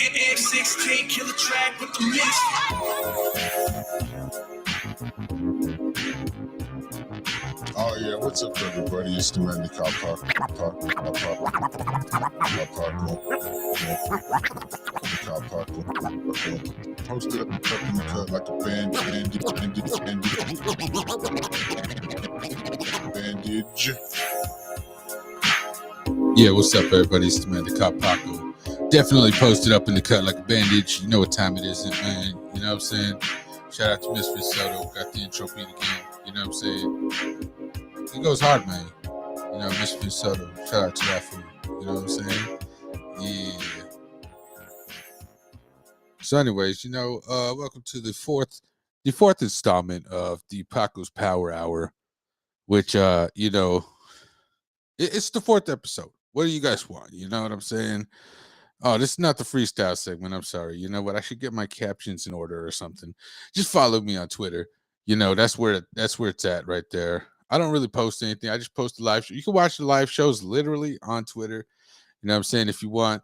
And 16 kill the track with the mix. Oh yeah, what's up everybody? It's the man the Ese Paco. Posted up in the cut like a bandage. Yeah, what's up everybody? It's the man the Paco. Definitely posted up in the cut like a bandage. You know what time it is, man. You know what I'm saying? Shout out to Misfit Soto. Got the intro beat again. You know what I'm saying? It goes hard, man. You know, Misfit Soto. Shout out to that fool. You know what I'm saying? Yeah. So, anyways, welcome to the fourth installment of the Paco's Power Hour, which it's the fourth episode. What do you guys want? You know what I'm saying? Oh, this is not the freestyle segment. I'm sorry. You know what? I should get my captions in order or something. Just follow me on Twitter. You know, that's where it's at right there. I don't really post anything. I just post the live show. You can watch the live shows literally on Twitter. You know what I'm saying? If you want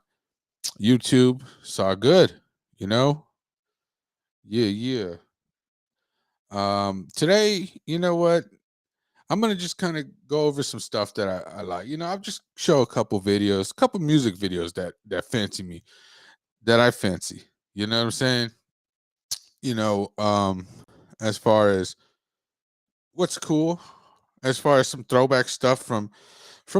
YouTube, it's all good. You know? Yeah. Today, you know what? I'm gonna just kind of go over some stuff that I like. You know, I'll just show a couple videos, a couple music videos that fancy me, that I fancy. You know what I'm saying? You know, as far as what's cool, as far as some throwback stuff from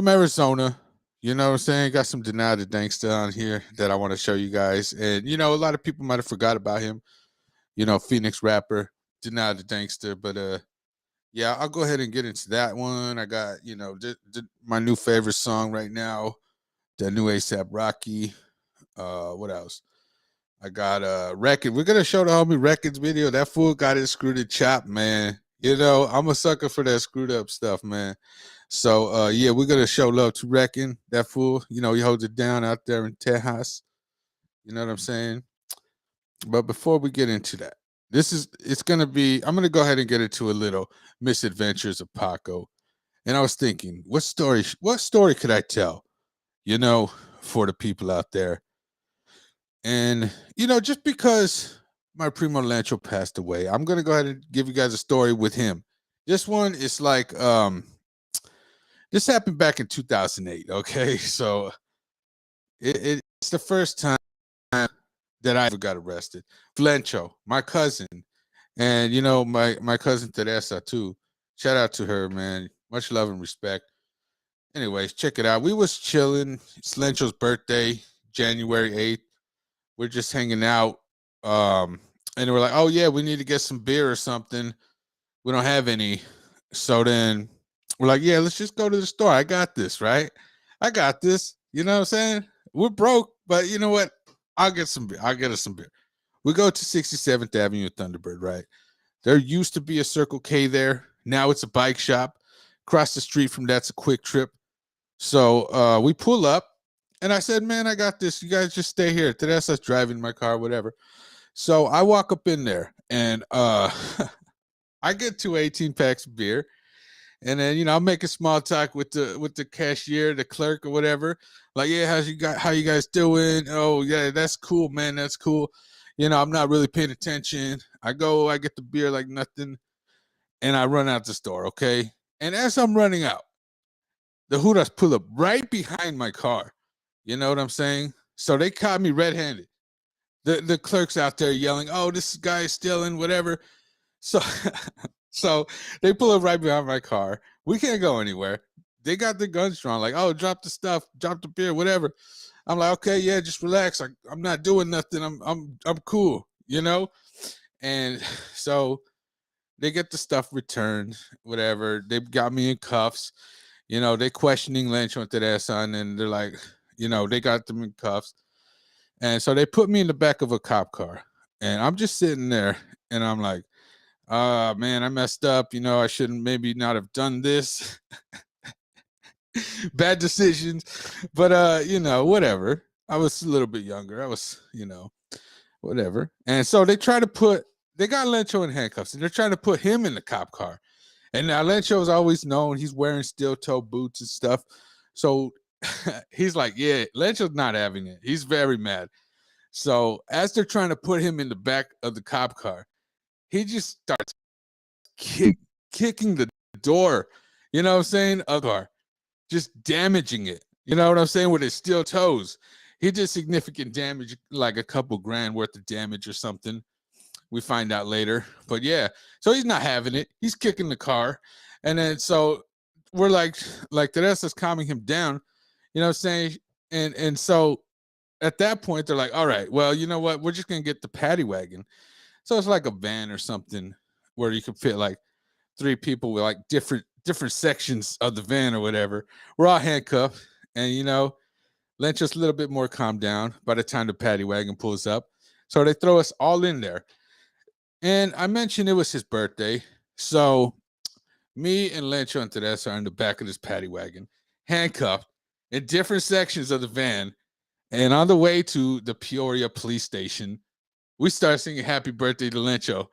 Arizona. You know what I'm saying? Got some Deny the Dankster on here that I want to show you guys. And you know, a lot of people might have forgot about him. You know, Phoenix rapper, Deny the Dankster, but yeah, I'll go ahead and get into that one. I got, you know, my new favorite song right now, the new ASAP Rocky. What else? I got Record. We're gonna show the homie Record's video. That fool got his screwed and chopped, man. You know, I'm a sucker for that screwed up stuff, man. So yeah, we're gonna show love to Record. That fool, you know, he holds it down out there in Tejas. You know what I'm saying? But before we get into that, I'm gonna go ahead and get into a little misadventures of Paco. And I was thinking, what story could I tell, you know, for the people out there? And, you know, just because my primo Lancho passed away, I'm gonna go ahead and give you guys a story with him. This one is like this happened back in 2008, okay? So it's the first time that I ever got arrested. Flencho, my cousin, and you know, my cousin Teresa too. Shout out to her, man. Much love and respect. Anyways, check it out. We was chilling. It's Lencho's birthday, January 8th. We're just hanging out. And we're like, oh yeah, we need to get some beer or something. We don't have any. So then we're like, yeah, let's just go to the store. I got this, right? I got this. You know what I'm saying? We're broke, but you know what? I'll get some beer. I'll get us some beer. We go to 67th Avenue at Thunderbird, right? There used to be a Circle K there. Now it's a bike shop. Across the street from that's a Quick Trip. So we pull up, and I said, man, I got this. You guys just stay here. That's us driving my car, whatever. So I walk up in there, and I get 2 18 packs of beer. And then, you know, I'm making small talk with the cashier, the clerk or whatever. Like, yeah, how you guys doing? Oh, yeah, that's cool, man. That's cool. You know, I'm not really paying attention. I get the beer like nothing, and I run out the store, okay? And as I'm running out, the Hudas pull up right behind my car. You know what I'm saying? So they caught me red-handed. The clerk's out there yelling, oh, this guy is stealing, whatever. So so they pull up right behind my car. We can't go anywhere. They got the guns drawn, like, oh, drop the stuff, drop the beer, whatever. I'm like, okay, yeah, just relax. I'm not doing nothing. I'm cool, you know? And so they get the stuff returned, whatever. They got me in cuffs. You know, they questioning Lancho and Teresa, and they're like, you know, they got them in cuffs. And so they put me in the back of a cop car. And I'm just sitting there, and I'm like, man, I messed up. You know, I shouldn't maybe not have done this. Bad decisions. But, you know, whatever. I was a little bit younger. I was, you know, whatever. And so they got Lencho in handcuffs, and they're trying to put him in the cop car. And now Lencho is always known. He's wearing steel toe boots and stuff. So he's like, yeah, Lencho's not having it. He's very mad. So as they're trying to put him in the back of the cop car, he just starts kicking the door, you know what I'm saying, of the car, just damaging it. You know what I'm saying, with his steel toes. He did significant damage, like a couple grand worth of damage or something. We find out later. But yeah, so he's not having it. He's kicking the car. And then so we're like Teresa's calming him down, you know what I'm saying? And so at that point, they're like, all right, well, you know what? We're just going to get the paddy wagon. So it's like a van or something where you could fit like 3 people with like different sections of the van or whatever. We're all handcuffed. And, you know, Lencho's a little bit more calmed down by the time the paddy wagon pulls up. So they throw us all in there. And I mentioned it was his birthday. So me and Lencho and Teresa are in the back of this paddy wagon, handcuffed in different sections of the van. And on the way to the Peoria police station, we started singing happy birthday to Lencho.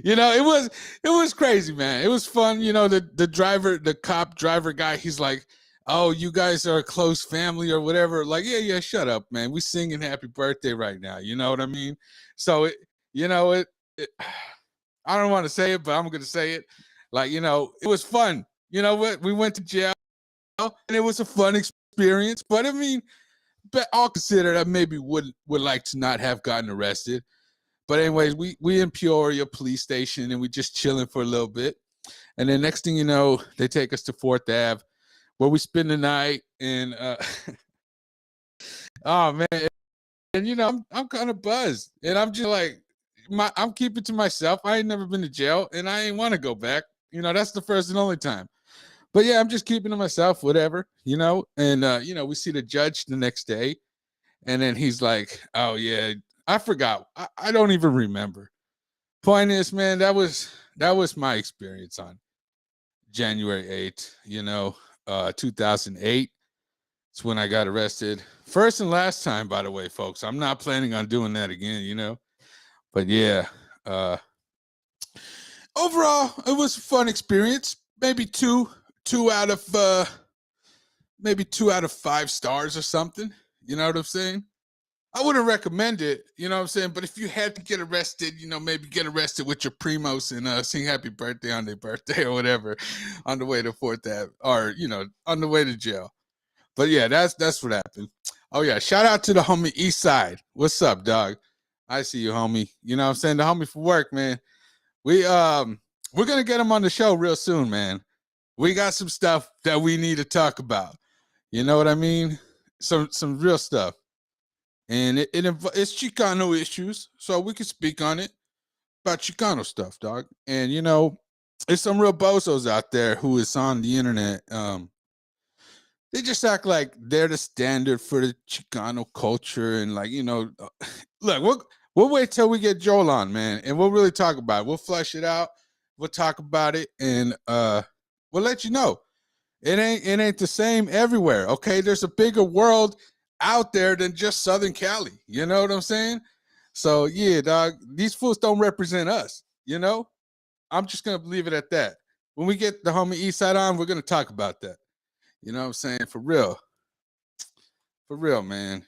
You know, it was crazy, man. It was fun. You know, the cop driver guy, he's like, oh, you guys are a close family or whatever. Like, yeah, shut up, man. We singing happy birthday right now. You know what I mean? So, I don't want to say it, but I'm going to say it. Like, you know, it was fun. You know what? We went to jail and it was a fun experience. But I mean, but I'll consider that maybe would like to not have gotten arrested. But anyways, we in Peoria police station and we just chilling for a little bit. And then next thing you know, they take us to 4th Ave where we spend the night. And oh man, and you know, I'm kind of buzzed. And I'm just like, I'm keeping to myself. I ain't never been to jail and I ain't want to go back. You know, that's the first and only time. But yeah, I'm just keeping to myself, whatever, you know. And you know, we see the judge the next day, and then he's like, oh yeah, I forgot. I don't even remember. Point is, man, that was my experience on January 8th, you know, 2008. It's when I got arrested. First and last time, by the way, folks. I'm not planning on doing that again, you know. But yeah, overall, it was a fun experience. Maybe two out of 5 stars or something. You know what I'm saying? I wouldn't recommend it, you know what I'm saying? But if you had to get arrested, you know, maybe get arrested with your primos and sing happy birthday on their birthday or whatever on the way to 4th Ave, or, you know, on the way to jail. But yeah, that's what happened. Oh yeah, shout out to the homie East Side. What's up, dog? I see you, homie. You know what I'm saying? The homie for work, man. We're gonna get him on the show real soon, man. We got some stuff that we need to talk about. You know what I mean? Some real stuff. And it's Chicano issues, so we can speak on it about Chicano stuff, dog. And you know, there's some real bozos out there who is on the internet. They just act like they're the standard for the Chicano culture, and like, you know, look, we'll wait till we get Joel on, man, and we'll really talk about it. We'll flesh it out. We'll talk about it, and we'll let you know. It ain't the same everywhere. Okay, there's a bigger world out there than just Southern Cali. You know what I'm saying? So yeah, dog, these fools don't represent us. You know, I'm just gonna leave it at that. When we get the homie Eastside on, we're gonna talk about that. You know what I'm saying? For real, man.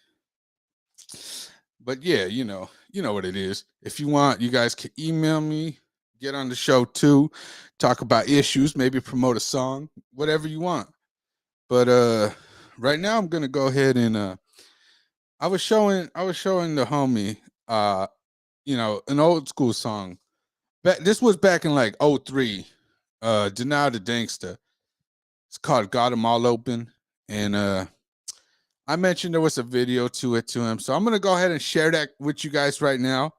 But yeah, you know what it is. If you want, you guys can email me, get on the show too, talk about issues, maybe promote a song, whatever you want. But right now I'm gonna go ahead and I was showing the homie you know, an old school song. This was back in like 03. Denial the Dangsta. It's called Got 'Em All Open. And I mentioned there was a video to him. So I'm gonna go ahead and share that with you guys right now.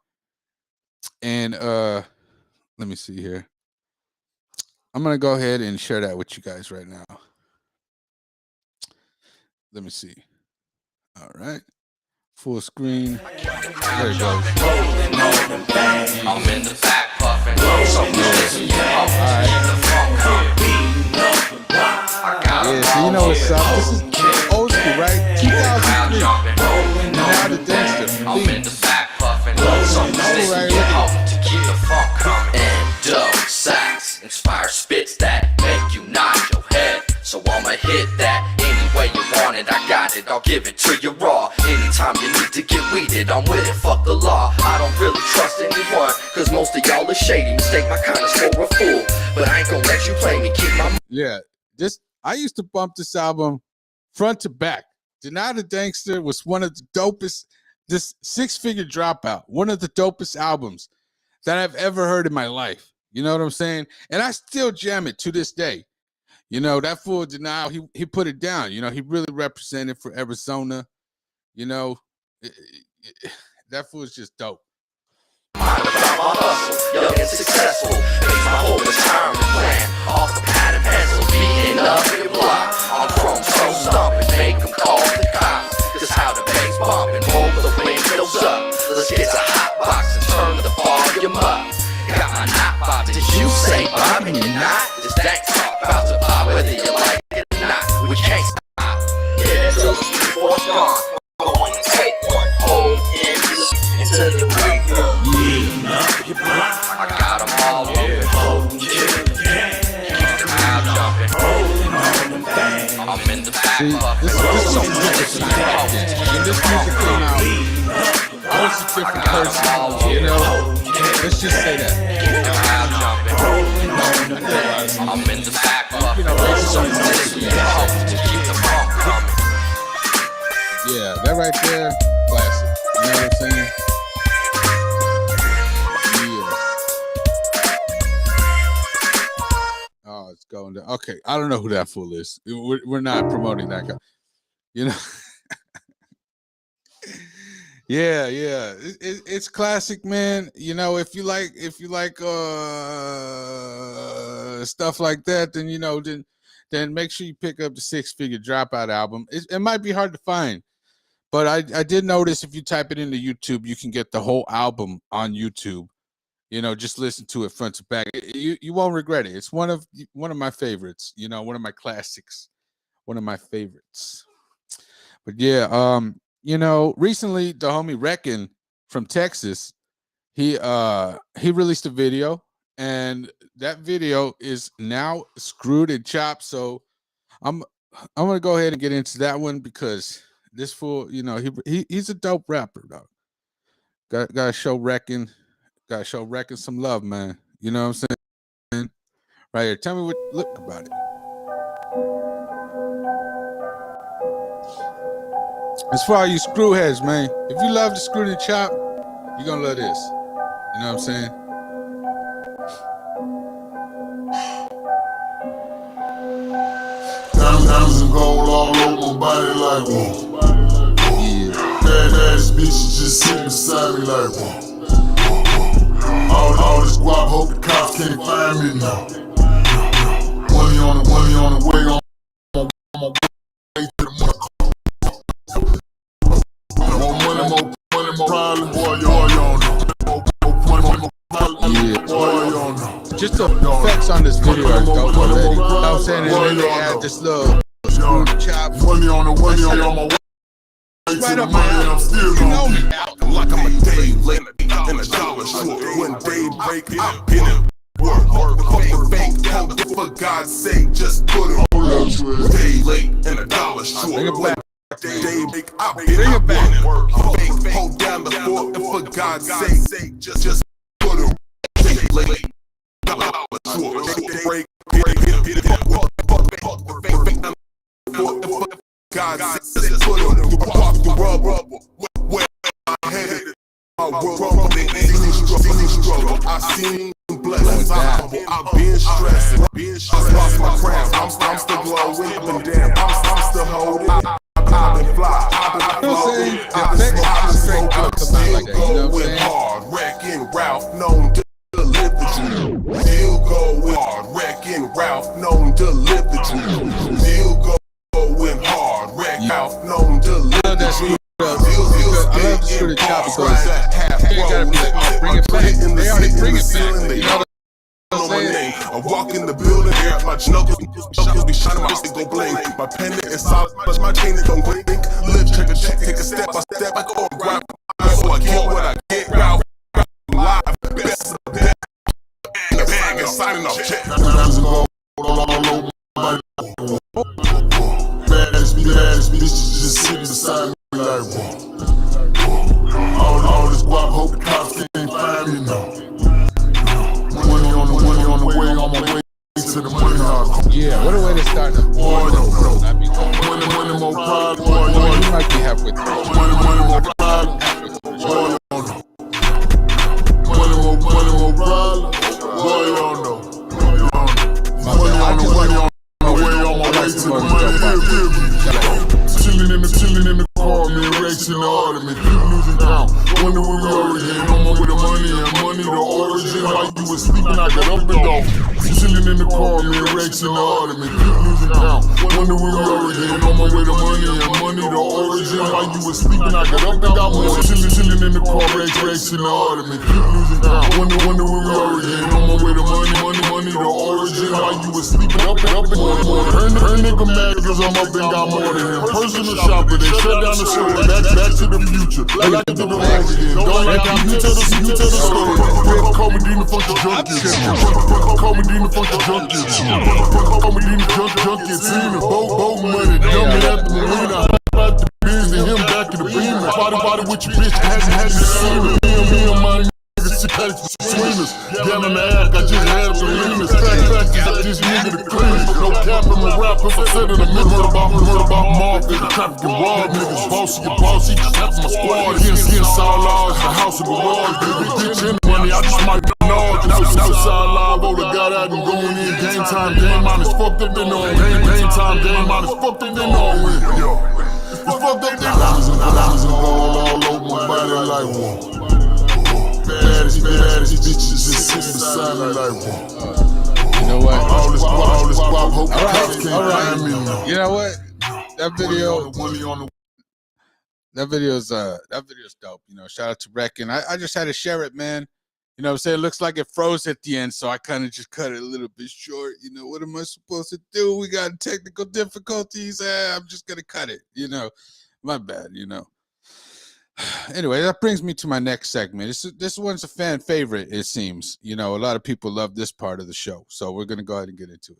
And let me see here. I'm gonna go ahead and share that with you guys right now. Let me see. All right. Full screen. There it goes. I'm in the back puffing. So all right. Yeah, so you know what's up. This is old school, right? 2003. Now the Dangster. I'm in the back puffing. So to keep the funk coming. And dope sax inspire spits that make you nod your head. So I'ma hit that any way you want it. I got it. I'll give it to you raw. Anytime you need to get weeded, I'm with it, fuck the law. I don't really trust anyone, cause most of y'all are shady. Mistake my kindness for a fool, but I ain't gonna let you play me. Keep my Yeah, I used to bump this album front to back. Deny the Gangster was one of the dopest, this Six-Figure Dropout, one of the dopest albums that I've ever heard in my life. You know what I'm saying? And I still jam it to this day. You know, that fool Denial, he put it down. You know, he really represented for Arizona. You know, that fool is just dope. mind about my hustle, young and successful. Base my whole retirement plan off the pad and pencil, beating up your block. I'm chrome so stomping, make them call the cops. This how the bass bumping, roll the windows up. Let's get a hot box and turn the volume up. Got my knot bob, did you say Bob and you're not? This dank talk about to pop, whether you like it or not. We can't stop, yeah, till the before it's gone. Go on and take one, hold in until you wake up. I got them all moving, holding you. Keep the crowd jumping, holding on them things. I'm in the back See, puffing, so this when this music came out, I was a different person, you know? Let's just say that. keep the crowd jumping. I'm in the back puffing, so this keep the funk coming. Yeah, that right there, classic. You know what I'm saying? Yeah. Oh, it's going down. Okay, I don't know who that fool is. We're not promoting that guy. You know? Yeah. It's classic, man. You know, if you like stuff like that, then you know, then make sure you pick up the Six-Figure Dropout album. It might be hard to find, but I did notice if you type it into YouTube, you can get the whole album on YouTube. You know, just listen to it front to back. You won't regret it. It's one of my favorites. You know, one of my classics, one of my favorites. But yeah, you know, recently the homie Reckon from Texas, he released a video, and that video is now screwed and chopped. So I'm gonna go ahead and get into that one because this fool, you know, he's a dope rapper, dog. Gotta show Reckon some love, man. You know what I'm saying? Right here. Tell me what look about it. As for all you screwheads, man, if you love the screw and chop, you're gonna love this. You know what I'm saying? Diamonds and gold all over my body like whoa. Yeah. That ass bitch just sitting beside me like whoa. All this guap, hope the cops can't find me now. Money on the way, on my way to the money. More problem, boy, you on Yeah. Just the effects on this video are dope already. You know what I'm saying? And then they add this little screw chop. money on my way to Right the up money, my and I'm alley. still You know gonna me. Like I'm a day late and a dollar short. When day break, I've been at work. Fucking bank hold it, for God's sake, just put it on. Day late and a dollar short. Bring it back. Day break, I've been at work. Bank hold down the fort, and for God's sake, just put it. Day late, dollar short. Day break, God's sake, just put it. Walk the rubber, where I headed. My world rumbling, struggle. I seen blessings, I've been stressing. I lost my crown, I'm still glowing up and down. I'm still holding. I've been fly, I've been floating. I'm still going hard. Wrecking Ralph, known to live the dream. Still going hard. Wrecking Ralph, known to live the dream. Still going hard. Wrecking Ralph, known to live the dream. I love the screw and chop because you gotta bring it back. They already bring it back. You know what I'm saying? I walk in the building, my knuckles be shining, my wrist go bling. My pendant is solid, my chain don't blink. Live, take a step by step, I go and grab. So I get what I get, Ralph, live, best of the best. In the bag and signing off check. diamonds and gold all over my body. Badass bitch just sitting beside me like, all this guap, hope the cops can't find me now. Money on the way, on my way to the money house. Yeah, what a way to start the Boy, no. I mean, Money more pride, boy, you might be halfway through. money more pride, boy, no. Money more pride, boy, you don't know. Money on the way, on my way to the money. Chilling in the car, man, racing the ottoman, keep losing count. Wonder where we origin, no more with the money and money, the origin. Like you was sleeping, I got up and gone. Chilling in the car, man, racing the ottoman, keep losing count. Wonder where we origin, no more with the money and money, the origin. Like you was sleeping, I got up and got more. Chilling in the car, racing the ottoman, keep losing count. Wonder where we origin, no more with the money, the origin. Like you was sleeping, up and more. Her nigga mad cause I'm up and got more than him. Personal shopper, they shut down the store, back to the future. Back to the origin. Don't let them, you tell the story. Call me Dina Funky Junkies. Call me Dina Funky Junkies. Call me Dina Junkies. Seen the boat money, dummy at the marina. About the biz and him back in the beamer. Body with your bitch, hasn't seen it. Me and my niggas, swingers. Down in the act, I just had some leaners. Fact is, this nigga the cleanest. No cap in my rap, if I said in the middle about mafia, trafficking raw niggas. Bossy, just half my squad. Skin saw laws, the house of the walls. Bitch in the money, I just might know. Outside live, oh, the God out and going in. Game time, game minus fucked up, they know. Game time, game minus fucked up, they know. It's fucked up, they know. Diamonds and gold all over my body like one. Baddest bitches just sitting beside me like one. You know what? All this guap, hope the cops can't find me now. You know what? That video's dope. You know, shout out to Reckon. I just had to share it, man. You know what I'm saying? It looks like it froze at the end, so I kind of just cut it a little bit short. You know, what am I supposed to do? We got technical difficulties. I'm just gonna cut it, you know. My bad, you know. Anyway, that brings me to my next segment. This one's a fan favorite, it seems. You know, a lot of people love this part of the show, so we're gonna go ahead and get into it.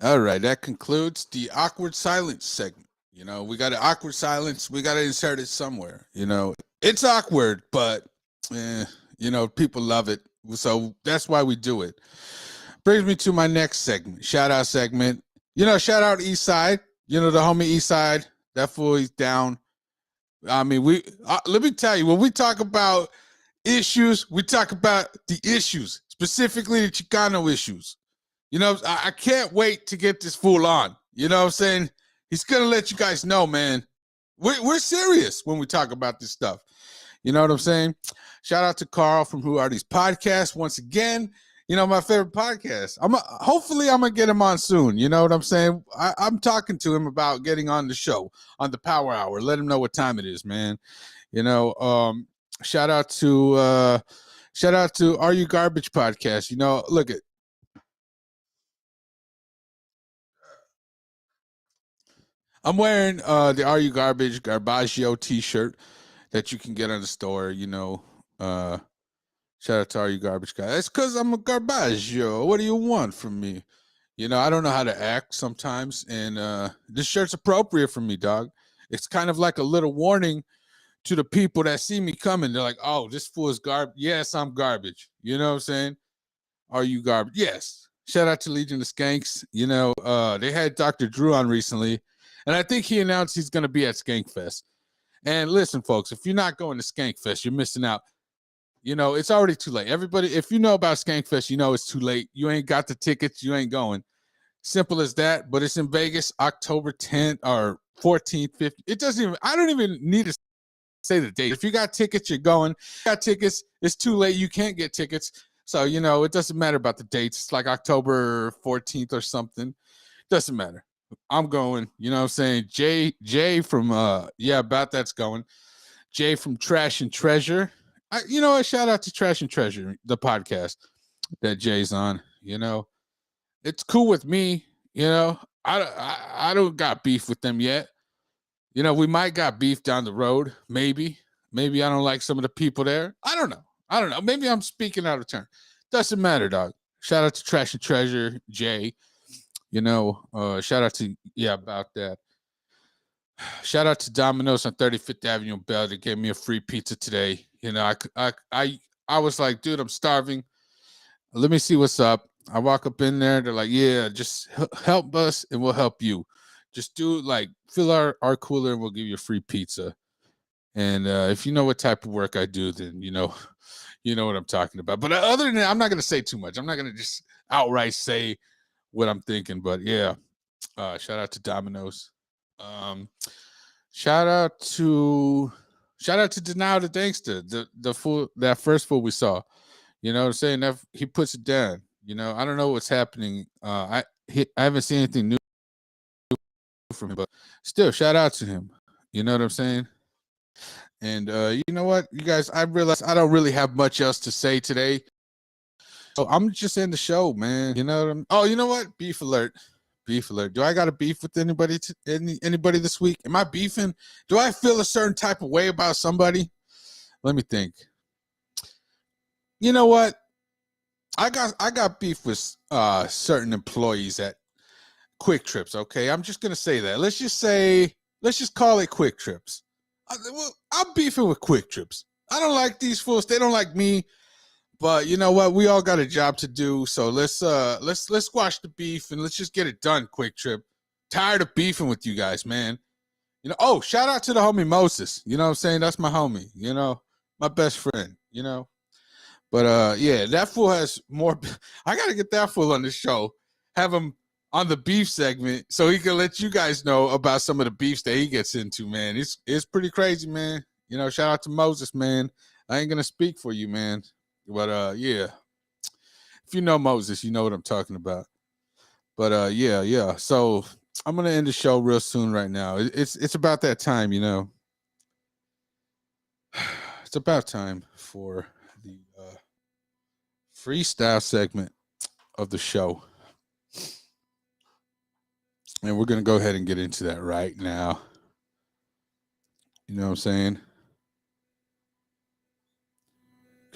All right, that concludes the awkward silence segment. You know, we got an awkward silence. We got to insert it somewhere. You know, it's awkward, but, you know, people love it. So that's why we do it. Brings me to my next segment, shout out segment. You know, shout out East Side. You know, the homie East Side. That fool is down. I mean, let me tell you, when we talk about issues, we talk about the issues, specifically the Chicano issues. You know, I can't wait to get this fool on. You know what I'm saying? He's going to let you guys know, man. We're serious when we talk about this stuff. You know what I'm saying? Shout out to Carl from Who Are These Podcasts once again. You know, my favorite podcast. Hopefully I'm going to get him on soon. You know what I'm saying? I'm talking to him about getting on the show, on the Power Hour. Let him know what time it is, man. You know, shout out to Are You Garbage Podcast. You know, look at, I'm wearing the Are You Garbaggio t-shirt that you can get on the store, you know. Shout out to Are You Garbage Guy. That's because I'm a Garbaggio. What do you want from me? You know, I don't know how to act sometimes, and this shirt's appropriate for me, dog. It's kind of like a little warning to the people that see me coming. They're like, oh, this fool is garbage. Yes, I'm garbage. You know what I'm saying? Are you garbage? Yes. Shout out to Legion of Skanks. You know, they had Dr. Drew on recently, and I think he announced he's going to be at Skankfest. And listen, folks, if you're not going to Skankfest, you're missing out. You know, it's already too late. Everybody, if you know about Skankfest, you know it's too late. You ain't got the tickets. You ain't going. Simple as that. But it's in Vegas, October 10th or 14th, 15th. It doesn't even, I don't even need to say the date. If you got tickets, you're going. If you got tickets, it's too late. You can't get tickets. So, you know, it doesn't matter about the dates. It's like October 14th or something. Doesn't matter. I'm going. You know what I'm saying? Jay from, About That's going. Jay from Trash and Treasure. You know, a shout out to Trash and Treasure, the podcast that Jay's on. You know, it's cool with me. You know, I don't got beef with them yet. You know, we might got beef down the road. Maybe I don't like some of the people there. I don't know. I don't know. Maybe I'm speaking out of turn. Doesn't matter, dog. Shout out to Trash and Treasure, Jay. Shout out to about that. Shout out to Domino's on 35th Avenue in Bell. They gave me a free pizza today. I was like, dude, I'm starving. Let me see what's up. I walk up in there. They're like, yeah, just help us and we'll help you. Just fill our cooler and we'll give you a free pizza. And if you know what type of work I do, then you know what I'm talking about. But other than that, I'm not going to say too much. I'm not going to just outright say what I'm thinking. But yeah, shout out to Domino's. Shout out to Denial the Gangster, the fool, that first fool we saw. You know what I'm saying? That he puts it down. I don't know what's happening. I haven't seen anything new from him, but still, shout out to him. You know what I'm saying? And you know what, you guys, I realize I don't really have much else to say today. So I'm just in the show, man. You know what Oh, you know what? Beef alert. Beef alert. Do I got a beef with anybody anybody this week? Am I beefing? Do I feel a certain type of way about somebody? Let me think. You know what? I got beef with certain employees at Quick Trips, okay? I'm just gonna say that. Let's just call it Quick Trips. I'm beefing with Quick Trips. I don't like these fools. They don't like me. But you know what? We all got a job to do. So let's squash the beef and let's just get it done, Quick Trip. Tired of beefing with you guys, man. Shout out to the homie Moses. You know what I'm saying? That's my homie, my best friend, But yeah, that fool has more. I gotta get that fool on the show. Have him on the beef segment so he can let you guys know about some of the beefs that he gets into, man. It's pretty crazy, man. Shout out to Moses, man. I ain't gonna speak for you, man. But yeah. If you know Moses, you know what I'm talking about. But yeah. So I'm gonna end the show real soon right now. It's about that time, It's about time for the freestyle segment of the show. And we're going to go ahead and get into that right now. You know what I'm saying?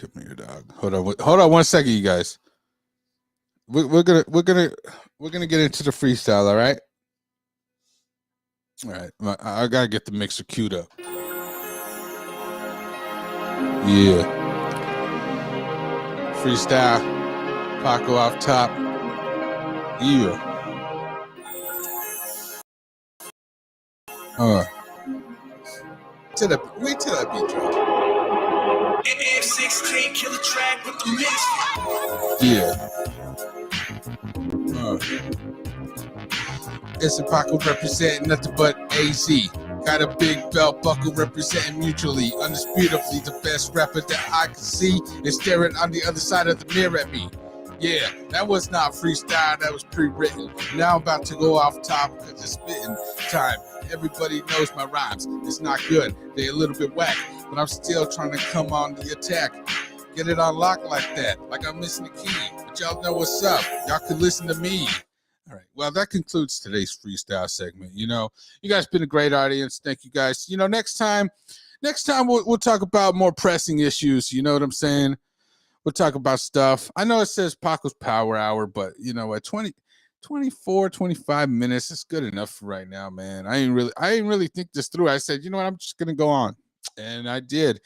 Come here, dog. Hold on 1 second, you guys. We're gonna get into the freestyle, all right? All right. I gotta get the mixer queued up. Yeah. Freestyle. Paco off top. Yeah. Wait till that beat drop. F16 kill the track with the mix. Yeah. Ese Paco representing nothing but AZ. Got a big belt buckle representing mutually. Undisputably the best rapper that I can see is staring on the other side of the mirror at me. Yeah, that was not freestyle, that was pre-written. Now I'm about to go off top because it's spitting time. Everybody knows my rhymes. It's not good, they a little bit whack, but I'm still trying to come on the attack. Get it on lock like that, like I'm missing the key. But y'all know what's up. Y'all can listen to me. All right, well, that concludes today's freestyle segment. You guys been a great audience. Thank you guys. Next time we'll talk about more pressing issues. You know what I'm saying? We'll talk about stuff. I know it says Paco's Power Hour, but at 24, 25 minutes, it's good enough for right now, man. I ain't really think this through. I said, you know what, I'm just gonna go on. And I did.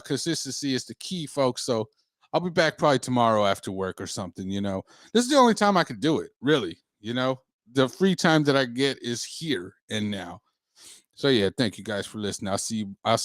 Consistency is the key, folks. So I'll be back probably tomorrow after work or something, This is the only time I can do it, really. The free time that I get is here and now. So yeah, thank you guys for listening. I'll see all